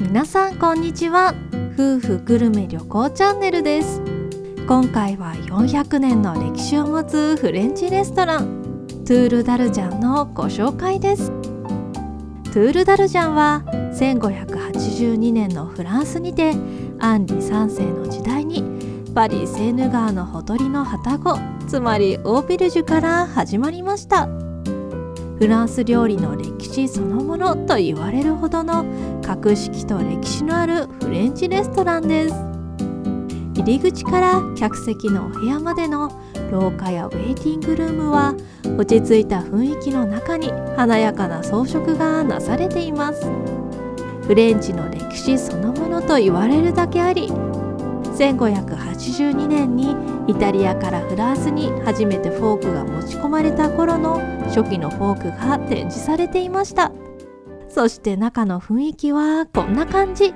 皆さんこんにちは。夫婦グルメ旅行チャンネルです。今回は400年の歴史を持つフレンチレストラントゥールダルジャンのご紹介です。トゥールダルジャンは1582年のフランスにてアンリ3世の時代にパリ・セーヌ川のほとりの旅籠、つまりオーベルジュから始まりました。フランス料理の歴史そのものと言われるほどの格式と歴史のあるフレンチレストランです。入り口から客席のお部屋までの廊下やウェイティングルームは落ち着いた雰囲気の中に華やかな装飾がなされています。フレンチの歴史そのものと言われるだけあり、1582年にイタリアからフランスに初めてフォークが持ち込まれた頃の初期のフォークが展示されていました。そして中の雰囲気はこんな感じ。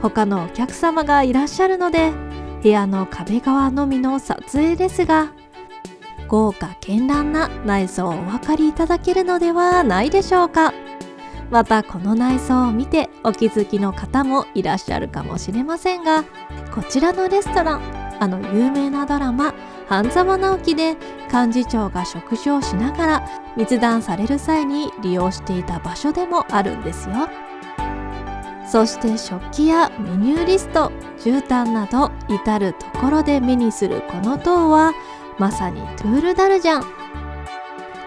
他のお客様がいらっしゃるので部屋の壁側のみの撮影ですが、豪華絢爛な内装をお分かりいただけるのではないでしょうか。またこの内装を見てお気づきの方もいらっしゃるかもしれませんが、こちらのレストラン、有名なドラマ半沢直樹で幹事長が食事をしながら密談される際に利用していた場所でもあるんですよ。そして食器やメニューリスト、絨毯など至るところで目にするこの塔はまさにトゥールダルジャン、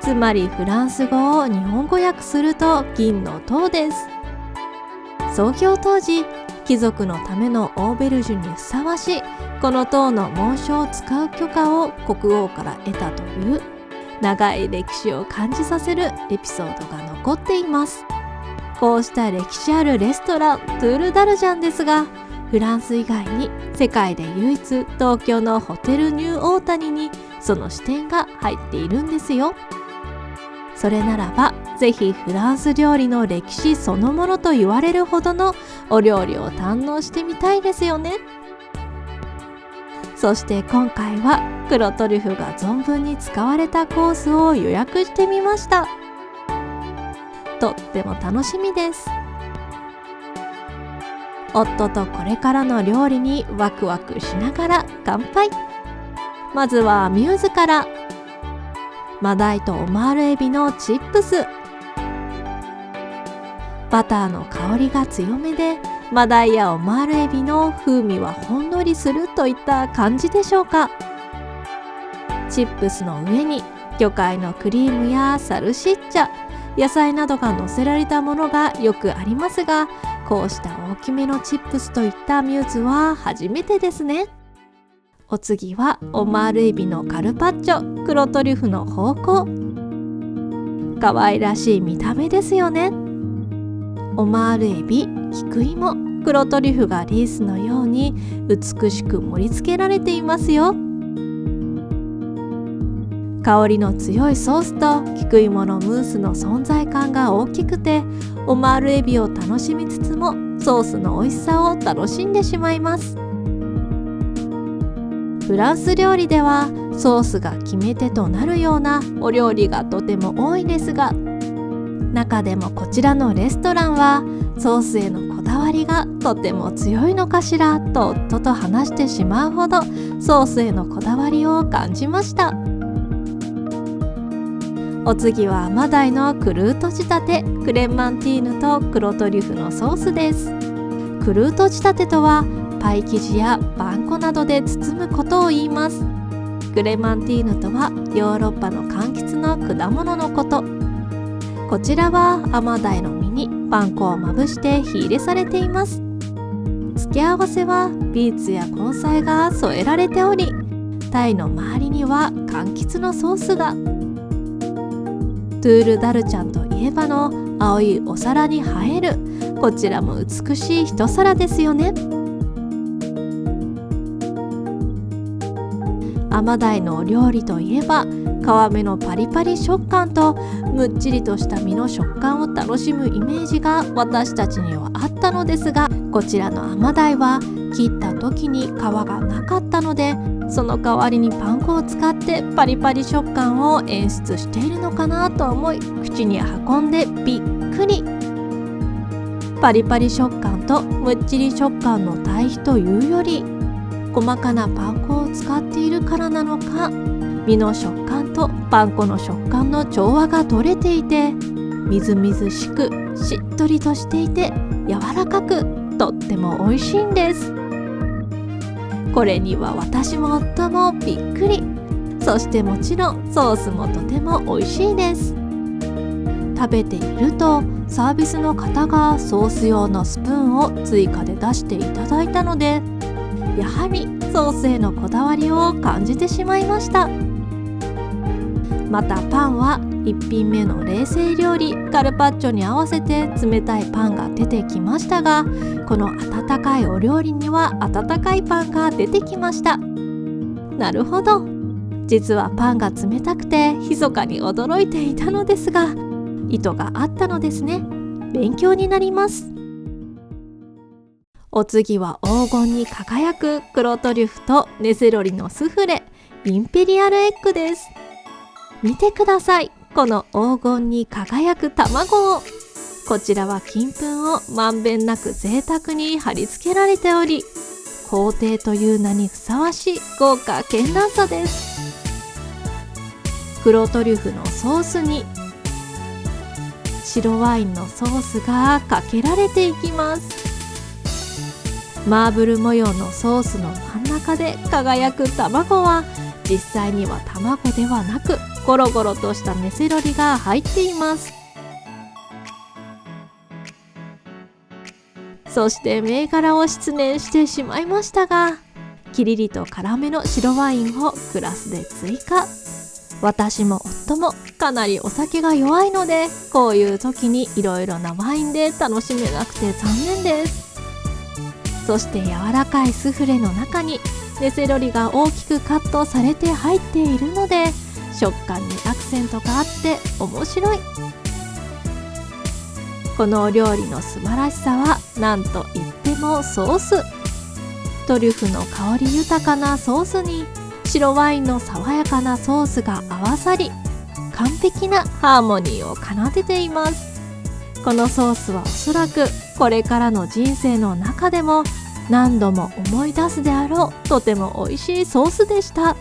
つまりフランス語を日本語訳すると銀の塔です。創業当時、貴族のためのオーベルジュにふさわしいこの塔の紋章を使う許可を国王から得たという長い歴史を感じさせるエピソードが残っています。こうした歴史あるレストラントゥールダルジャンですが、フランス以外に世界で唯一東京のホテルニューオータニにその支店が入っているんですよ。それならばぜひフランス料理の歴史そのものと言われるほどのお料理を堪能してみたいですよね。そして今回は黒トリュフが存分に使われたコースを予約してみました。とっても楽しみです。夫とこれからの料理にワクワクしながら乾杯。まずはミューズから。マダイとオマールエビのチップス。バターの香りが強めでマダイやオマールエビの風味はほんのりするといった感じでしょうか。チップスの上に魚介のクリームやサルシッチャ、野菜などが乗せられたものがよくありますが、こうした大きめのチップスといったミューズは初めてですね。お次はオマールエビのカルパッチョ、黒トリュフの芳香。可愛らしい見た目ですよね。オマールエビ、菊芋、黒トリュフがリースのように美しく盛り付けられていますよ。香りの強いソースと菊芋のムースの存在感が大きくて、オマールエビを楽しみつつもソースの美味しさを楽しんでしまいます。フランス料理ではソースが決め手となるようなお料理がとても多いですが、中でもこちらのレストランはソースへのこだわりがとても強いのかしらと夫と話してしまうほどソースへのこだわりを感じました。お次はマダイのクルート仕立て、クレマンティーヌと黒トリュフのソースです。クルート仕立てとはパイ生地やパン粉などで包むことを言います。クレマンティーヌとはヨーロッパの柑橘の果物のこと。こちらはアマダイの実にパン粉をまぶして火入れされています。付け合わせはビーツや根菜が添えられており、タイの周りには柑橘のソースが。トゥールダルチャンといえばの青いお皿に映える、こちらも美しい一皿ですよね。アマダイのお料理といえば皮目のパリパリ食感とむっちりとした身の食感を楽しむイメージが私たちにはあったのですが、こちらのアマダイは切った時に皮がなかったので、その代わりにパン粉を使ってパリパリ食感を演出しているのかなと思い、口に運んでびっくり。パリパリ食感とむっちり食感の対比というより、細かなパン粉を使っているからなのか、身の食感とパン粉の食感の調和が取れていて、みずみずしくしっとりとしていて柔らかく、とっても美味しいんです。これには私も夫もびっくり。そしてもちろんソースもとても美味しいです。食べているとサービスの方がソース用のスプーンを追加で出していただいたので、やはりソースへのこだわりを感じてしまいました。またパンは1品目の冷製料理カルパッチョに合わせて冷たいパンが出てきましたが、この温かいお料理には温かいパンが出てきました。なるほど、実はパンが冷たくて密かに驚いていたのですが、意図があったのですね。勉強になります。お次は黄金に輝く黒トリュフとネセロリのスフレインペリアルエッグです。見てください、この黄金に輝く卵を。こちらは金粉をまんべんなく贅沢に貼り付けられており、皇帝という名にふさわしい豪華絢爛さです。黒トリュフのソースに白ワインのソースがかけられていきます。マーブル模様のソースの真ん中で輝く卵は、実際には卵ではなくゴロゴロとしたネセロリが入っています。そして銘柄を失念してしまいましたが、キリリと辛めの白ワインをグラスで追加。私も夫もかなりお酒が弱いので、こういう時にいろいろなワインで楽しめなくて残念です。そして柔らかいスフレの中にネセロリが大きくカットされて入っているので、食感にアクセントがあって面白い。このお料理の素晴らしさは何と言ってもソース。トリュフの香り豊かなソースに白ワインの爽やかなソースが合わさり、完璧なハーモニーを奏でています。このソースはおそらくこれからの人生の中でも何度も思い出すであろう、とても美味しいソースでした。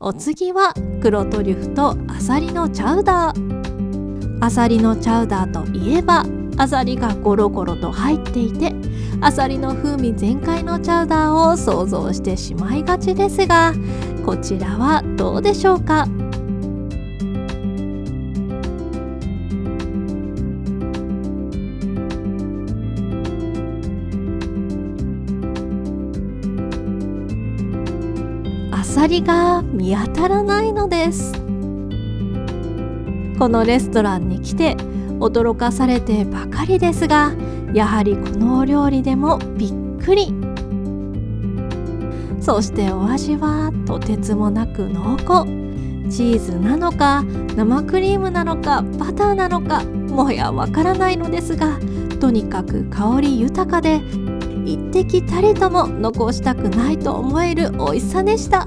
お次は黒トリュフとアサリのチャウダー。アサリのチャウダーといえば、アサリがゴロゴロと入っていて、アサリの風味全開のチャウダーを想像してしまいがちですが、こちらはどうでしょうか。アサリが見当たらないのです。このレストランに来て驚かされてばかりですが、やはりこのお料理でもびっくり。そしてお味はとてつもなく濃厚。チーズなのか生クリームなのかバターなのかもやわからないのですが、とにかく香り豊かで一滴たりとも残したくないと思える美味しさでした。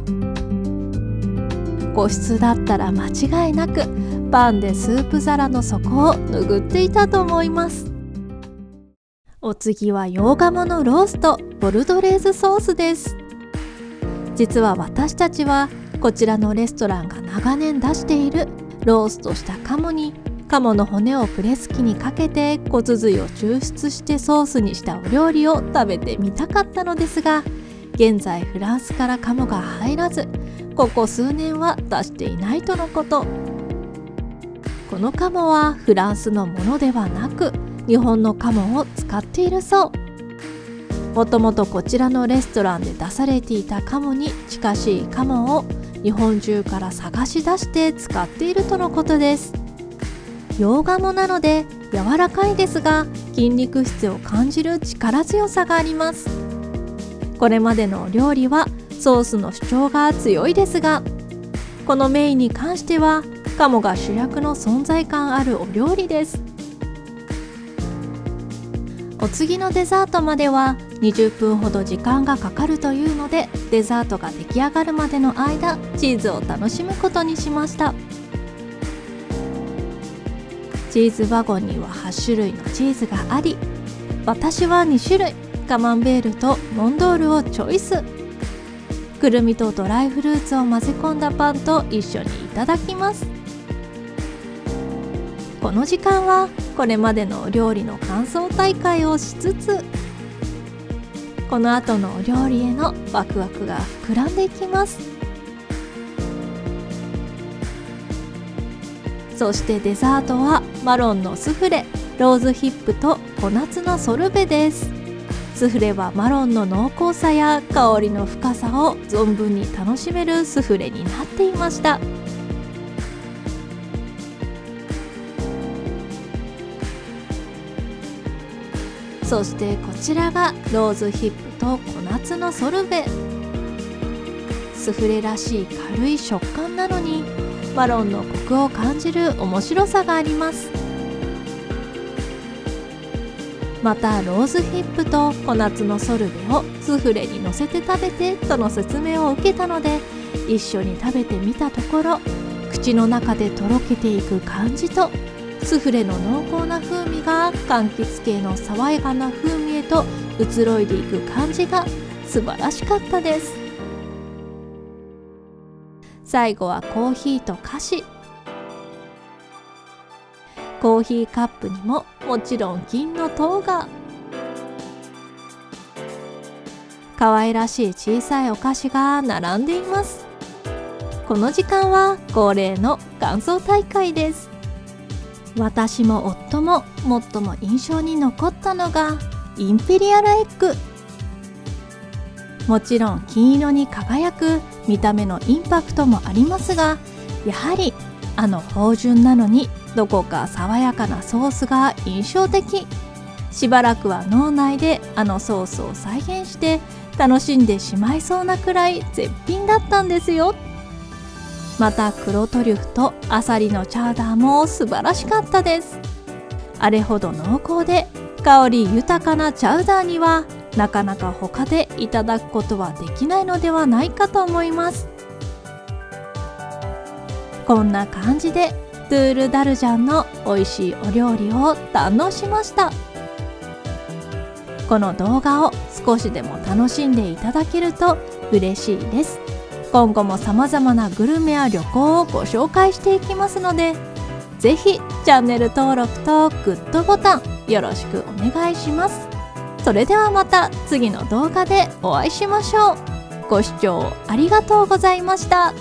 個室だったら間違いなくパンでスープ皿の底を拭っていたと思います。お次は洋鴨のローストボルドレーズソースです。実は私たちはこちらのレストランが長年出しているローストした鴨に鴨の骨をプレス機にかけて骨髄を抽出してソースにしたお料理を食べてみたかったのですが、現在フランスから鴨が入らず、ここ数年は出していないとのこと。この鴨はフランスのものではなく日本の鴨を使っているそう。もともとこちらのレストランで出されていた鴨に近しい鴨を日本中から探し出して使っているとのことです。洋鴨なので柔らかいですが、筋肉質を感じる力強さがあります。これまでのお料理はソースの主張が強いですが、このメインに関しては鴨が主役の存在感あるお料理です。お次のデザートまでは20分ほど時間がかかるというので、デザートが出来上がるまでの間チーズを楽しむことにしました。チーズワゴンには8種類のチーズがあり、私は2種類カマンベールとモンドールをチョイス。くるみとドライフルーツを混ぜ込んだパンと一緒にいただきます。この時間はこれまでのお料理の感想大会をしつつ、この後のお料理へのワクワクが膨らんでいきます。そしてデザートはマロンのスフレ、ローズヒップと小夏のソルベです。スフレはマロンの濃厚さや香りの深さを存分に楽しめるスフレになっていました。そしてこちらがローズヒップと小夏のソルベ。スフレらしい軽い食感なのにマロンのコクを感じる面白さがあります。またローズヒップと小夏のソルベをスフレに乗せて食べてとの説明を受けたので、一緒に食べてみたところ、口の中でとろけていく感じとスフレの濃厚な風味が柑橘系の爽やかな風味へと移ろいでいく感じが素晴らしかったです。最後はコーヒーと菓子。コーヒーカップにももちろん金の塔が。可愛らしい小さいお菓子が並んでいます。この時間は恒例の感想大会です。私も夫も最も印象に残ったのがインペリアルエッグ。もちろん金色に輝く見た目のインパクトもありますが、やはり芳醇なのにどこか爽やかなソースが印象的。しばらくは脳内でソースを再現して楽しんでしまいそうなくらい絶品だったんですよ。また黒トリュフとアサリのチャウダーも素晴らしかったです。あれほど濃厚で香り豊かなチャウダーにはなかなか他でいただくことはできないのではないかと思います。こんな感じでトゥールダルジャンの美味しいお料理を堪能しました。この動画を少しでも楽しんでいただけると嬉しいです。今後も様々なグルメや旅行をご紹介していきますので、ぜひチャンネル登録とグッドボタンよろしくお願いします。それではまた次の動画でお会いしましょう。ご視聴ありがとうございました。